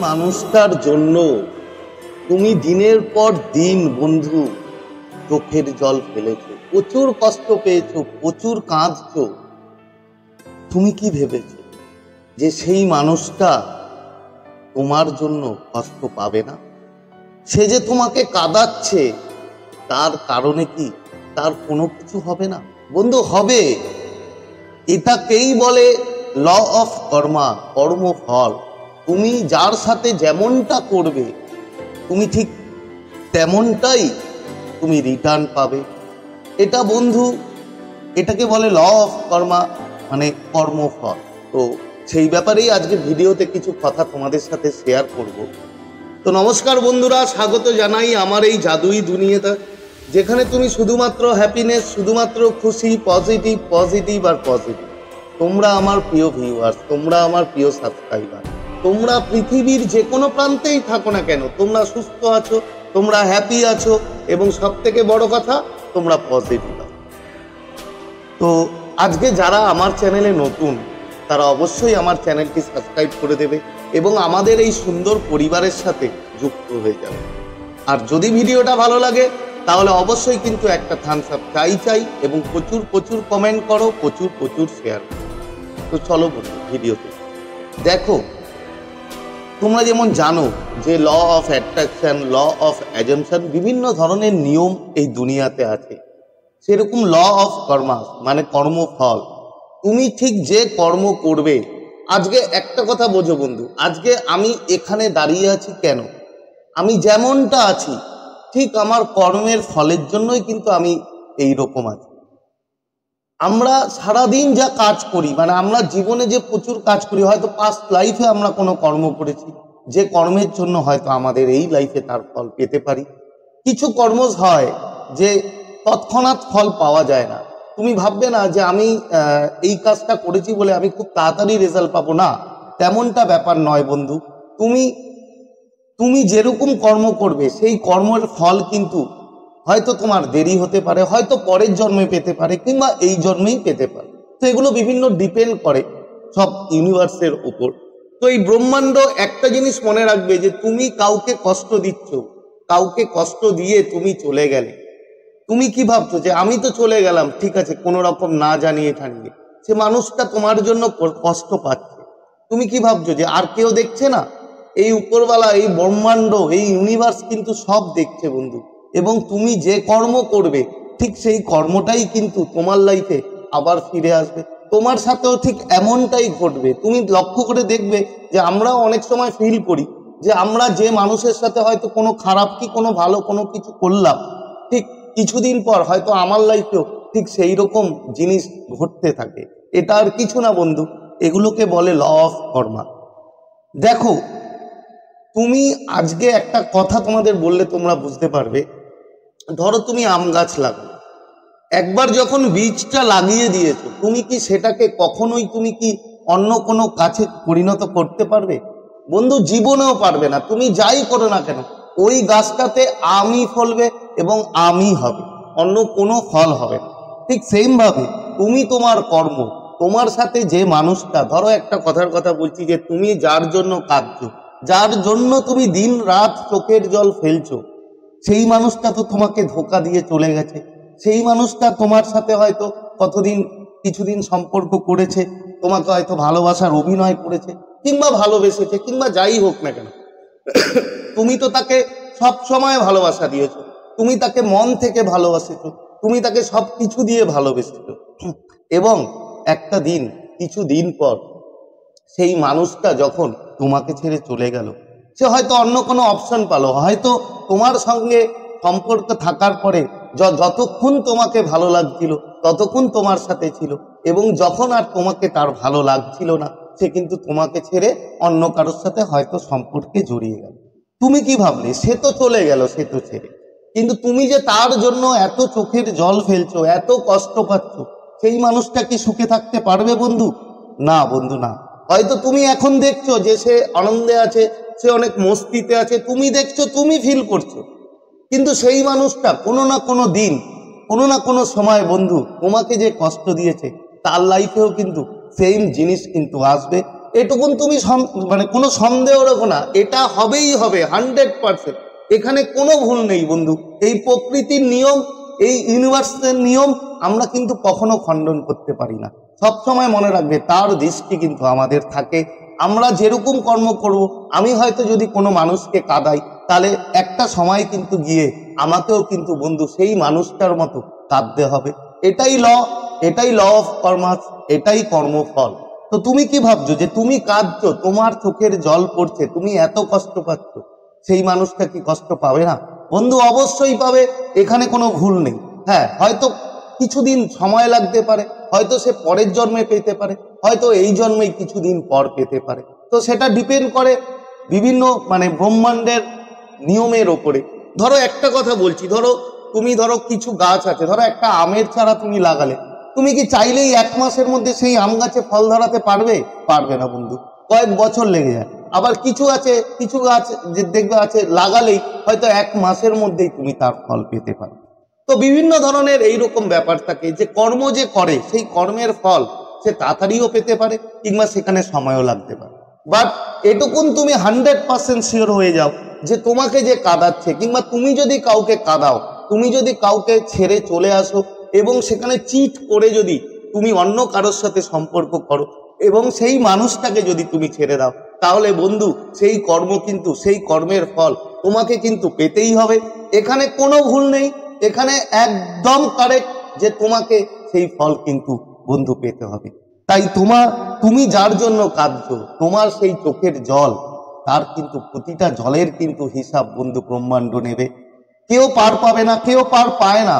মানুষটার জন্য তুমি দিনের পর দিন বন্ধু চোখের জল ফেলেছো, প্রচুর কষ্ট পেয়েছো, প্রচুর কাঁদছো। তুমি কি ভেবেছো যে সেই মানুষটা তোমার জন্য কষ্ট পাবে না? সে যে তোমাকে কাঁদাচ্ছে তার কারণে কি তার কোনো কিছু হবে না? বন্ধু, হবে। এটাকেই বলে ল অফ কর্মা, কর্মফল। তুমি যার সাথে যেমনটা করবে তুমি ঠিক তেমনটাই তুমি রিটার্ন পাবে। এটা বন্ধু, এটাকে বলে ল অফ কর্মা, মানে কর্মফল। তো সেই ব্যাপারেই আজকে ভিডিওতে কিছু কথা তোমাদের সাথে শেয়ার করব। তো নমস্কার বন্ধুরা, স্বাগত জানাই আমার এই জাদুই দুনিয়াতে, যেখানে তুমি শুধুমাত্র হ্যাপিনেস, শুধুমাত্র খুশি, পজিটিভ পজিটিভ আর পজিটিভ। তোমরা আমার প্রিয় ভিউয়ার্স, তোমরা আমার প্রিয় সাবস্ক্রাইবার, তোমরা পৃথিবীর যে কোনো প্রান্তেই থাকো না কেন, তোমরা সুস্থ আছো, তোমরা হ্যাপি আছো, এবং সব থেকে বড় কথা তোমরা পজিটিভ আছো। তো আজকে যারা আমার চ্যানেলে নতুন তারা অবশ্যই আমার চ্যানেলটি সাবস্ক্রাইব করে দেবে এবং আমাদের এই সুন্দর পরিবারের সাথে যুক্ত হয়ে যাবে। আর যদি ভিডিওটা ভালো লাগে তাহলে অবশ্যই কিন্তু একটা থামস আপ চাই এবং প্রচুর প্রচুর কমেন্ট করো, প্রচুর প্রচুর শেয়ার করো। তো চলো বন্ধু ভিডিওতে দেখো। তোমরা যেমন জানো যে law of attraction, law of assumption, বিভিন্ন ধরনের নিয়ম এই দুনিয়াতে আছে। সেরকম ল অফ কর্মা মানে কর্মফল। তুমি ঠিক যে কর্ম করবে, আজকে একটা কথা বোঝো বন্ধু, আজকে আমি এখানে দাঁড়িয়ে আছি কেন? আমি যেমনটা আছি ঠিক আমার কর্মের ফলের জন্যই কিন্তু আমি এই রকম আছি। আমরা সারাদিন যা কাজ করি, মানে আমরা জীবনে যে প্রচুর কাজ করি, হয়তো পাস্ট লাইফে আমরা কোনো কর্ম করেছি, যে কর্মের জন্য হয়তো আমাদের এই লাইফে তার ফল পেতে পারি। কিছু কর্ম হয় যে তৎক্ষণাৎ ফল পাওয়া যায় না। তুমি ভাববে না যে আমি এই কাজটা করেছি বলে আমি খুব তাড়াতাড়ি রেজাল্ট পাবো, না, তেমনটা ব্যাপার নয় বন্ধু। তুমি তুমি যেরকম কর্ম করবে সেই কর্মের ফল কিন্তু হয়তো তোমার দেরি হতে পারে, হয়তো পরের জন্মে পেতে পারে, কিংবা এই জন্মেই পেতে পারে। তো এগুলো বিভিন্ন ডিপেন্ড করে সব ইউনিভার্সের উপর। তো এই ব্রহ্মাণ্ড একটা জিনিস মনে রাখবে যে তুমি কাউকে কষ্ট দিচ্ছ, কাউকে কষ্ট দিয়ে তুমি চলে গেলে, তুমি কি ভাবছো যে আমি তো চলে গেলাম, ঠিক আছে, কোনো রকম না জানিয়ে ঠানিয়ে, সে মানুষটা তোমার জন্য কষ্ট পাচ্ছে। তুমি কি ভাবছো যে আর কেউ দেখছে না? এই উপরওয়ালা, এই ব্রহ্মাণ্ড, এই ইউনিভার্স কিন্তু সব দেখছে বন্ধু। এবং তুমি যে কর্ম করবে ঠিক সেই কর্মটাই কিন্তু তোমার লাইফে আবার ফিরে আসবে। তোমার সাথেও ঠিক এমনটাই ঘটবে। তুমি লক্ষ্য করে দেখবে যে আমরাও অনেক সময় ফিল করি যে আমরা যে মানুষের সাথে হয়তো কোনো খারাপ কি কোনো ভালো কোনো কিছু করলাম, ঠিক কিছুদিন পর হয়তো আমার লাইফেও ঠিক সেই রকম জিনিস ঘটতে থাকে। এটা আর কিছু না বন্ধু, এগুলোকে বলে ল অফ কর্মা। দেখো, তুমি আজকে একটা কথা তোমাদের বললে তোমরা বুঝতে পারবে। ধরো তুমি আম গাছ লাগাও, একবার যখন বীজটা লাগিয়ে দিয়েছো, তুমি কি সেটাকে কখনোই তুমি কি অন্য কোনো গাছে পরিণত করতে পারবে? বন্ধু, জীবনেও পারবে না। তুমি যাই করো না কেন, ওই গাছটাতে আমই ফলবে এবং আমই হবে, অন্য কোনো ফল হবে না। ঠিক সেম ভাবে তুমি তোমার কর্ম, তোমার সাথে যে মানুষটা, ধরো একটা কথার কথা বলছি, যে তুমি যার জন্য কাঁদছো, যার জন্য তুমি দিন রাত চোখের জল ফেলছো, সেই মানুষটা তো তোমাকে ধোঁকা দিয়ে চলে গেছে। সেই মানুষটা তোমার সাথে হয়তো কতদিন কিছুদিন সম্পর্ক করেছে, তোমাকে হয়তো ভালোবাসার অভিনয় করেছে, কিংবা ভালোবেসেছে, কিংবা যাই হোক না কেন, তুমি তো তাকে সব সময় ভালোবাসা দিয়েছো, তুমি তাকে মন থেকে ভালোবাসেছো, তুমি তাকে সব কিছু দিয়ে ভালোবেসেছো। এবং একটা দিন, কিছুদিন পর সেই মানুষটা যখন তোমাকে ছেড়ে চলে গেল, সে হয়তো অন্য কোনো অপশন পেলো, হয়তো তোমার সঙ্গে সম্পর্ক থাকার পরে যতক্ষণ তোমাকে ভালো লাগছিল ততক্ষণ তোমার সাথে ছিল, এবং যখন আর তোমাকে তার ভালো লাগছিল না, সে কিন্তু তোমাকে ছেড়ে অন্য কারোর সাথে হয়তো সম্পর্কে জড়িয়ে গেল। তুমি কি ভাবলে? সে তো চলে গেল, সে তো ছেড়ে, কিন্তু তুমি যে তার জন্য এত চোখের জল ফেলছো, এত কষ্ট পাচ্ছ, সেই মানুষটা কি সুখে থাকতে পারবে বন্ধু? না বন্ধু, না। হয়তো তুমি এখন দেখছো যে সে আনন্দে আছে, সে অনেক মস্তিতে আছে, তুমি দেখছো, তুমি ফিল করছো, কিন্তু সেই মানুষটা কোনো না কোনো দিন, কোনো না কোনো সময় বন্ধু তোমাকে যে কষ্ট দিয়েছে, তার লাইফেও কিন্তু সেম জিনিস কিন্তু আসবে, এটুকুন তুমি মানে কোনো সন্দেহ রেখো না, এটা হবেই হবে 100%। এখানে কোনো ভুল নেই বন্ধু। এই প্রকৃতির নিয়ম, এই ইউনিভার্সের নিয়ম আমরা কিন্তু কখনো খণ্ডন করতে পারি না। সবসময় মনে রাখবে তার দৃষ্টি কিন্তু আমাদের থাকে। আমরা যেরকম কর্ম করব, আমি হয়তো যদি কোনো মানুষকে কাঁদাই, তাহলে একটা সময় কিন্তু গিয়ে আমাকেও কিন্তু বন্ধু সেই মানুষটার মতো কাঁদতে হবে। এটাই ল অফ কর্মা, এটাই কর্মফল। তো তুমি কি ভাবছো যে তুমি কাঁদছো, তোমার চোখের জল পড়ছে, তুমি এত কষ্ট পাচ্ছ, সেই মানুষটা কি কষ্ট পাবে না? বন্ধু অবশ্যই পাবে, এখানে কোনো ভুল নেই। হ্যাঁ, হয়তো কিছুদিন সময় লাগতে পারে, হয়তো সে পরের জন্মে পেতে পারে, হয়তো এই জন্মেই কিছুদিন পর পেতে পারে। তো সেটা ডিপেন্ড করে বিভিন্ন মানে ব্রহ্মাণ্ডের নিয়মের ওপরে। ধরো একটা কথা বলছি, তুমি কিছু গাছ আছে, ধরো একটা আমের চারা তুমি লাগালে, তুমি কি চাইলেই 1 মাসের মধ্যে সেই আম গাছে ফল ধরাতে পারবে? পারবে না বন্ধু, কয়েক বছর লেগে যায়। আবার কিছু গাছ যে দেখবে আছে, লাগালেই হয়তো 1 মাসের মধ্যেই তুমি তার ফল পেতে পারো। তো বিভিন্ন ধরনের এইরকম ব্যাপার থাকে যে কর্ম যে করে সেই কর্মের ফল সে তাড়াতাড়িও পেতে পারে, কিংবা সেখানে সময়ও লাগতে পারে। বাট এটুকুন তুমি 100% শিওর হয়ে যাও যে তোমাকে যে কাঁদাচ্ছে, কিংবা তুমি যদি কাউকে কাঁদাও, তুমি যদি কাউকে ছেড়ে চলে আসো এবং সেখানে চিট করে যদি তুমি অন্য কারোর সাথে সম্পর্ক করো এবং সেই মানুষটাকে যদি তুমি ছেড়ে দাও, তাহলে বন্ধু সেই কর্ম কিন্তু, সেই কর্মের ফল তোমাকে কিন্তু পেতেই হবে। এখানে কোনো ভুল নেই, এখানে একদম কারেক্ট যে তোমাকে সেই ফল কিন্তু বন্ধু পেতে হবে। তাই তুমি যার জন্য কাঁদছো, তোমার সেই চোখের জল, তার কিন্তু প্রতিটা জলের কিন্তু হিসাব বন্ধু ব্রহ্মাণ্ড নেবে। কেউ পার পাবে না, কেউ পার পায় না,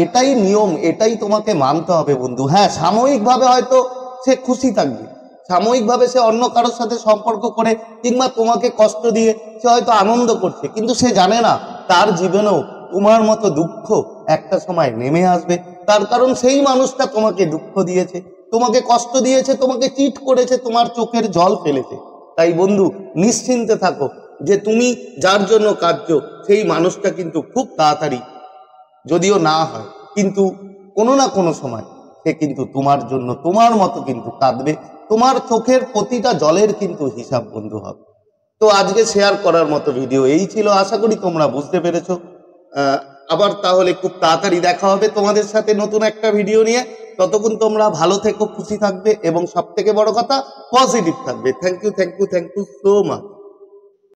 এটাই নিয়ম, এটাই তোমাকে মানতে হবে বন্ধু। হ্যাঁ, সাময়িকভাবে হয়তো সে খুশি থাকবে, সাময়িকভাবে সে অন্য কারোর সাথে সম্পর্ক করে কিংবা তোমাকে কষ্ট দিয়ে সে হয়তো আনন্দ করছে, কিন্তু সে জানে না তার জীবনেও তোমার মতো দুঃখ একটা সময় নেমে আসবে। তার কারণ সেই মানুষটা তোমাকে দুঃখ দিয়েছে, তোমাকে কষ্ট দিয়েছে, তোমাকে চিট করেছে, তোমার চোখের জল ফেলেছে। তাই বন্ধু নিশ্চিন্তে থাকো যে তুমি যার জন্য কাঁদছো সেই মানুষটা কিন্তু খুব তাড়াতাড়ি, যদিও না হয়, কিন্তু কোনো না কোনো সময় সে কিন্তু তোমার জন্য তোমার মতো কিন্তু কাঁদবে। তোমার চোখের প্রতিটা জলের কিন্তু হিসাব বন্ধু হবে। তো আজকে শেয়ার করার মতো ভিডিও এই ছিল, আশা করি তোমরা বুঝতে পেরেছো। আবার তাহলে খুব তাড়াতাড়ি দেখা হবে তোমাদের সাথে নতুন একটা ভিডিও নিয়ে। ততক্ষণ তোমরা ভালো থেকো, খুশি থাকবে এবং সব থেকে বড় কথা পজিটিভ থাকবে। Thank you so much.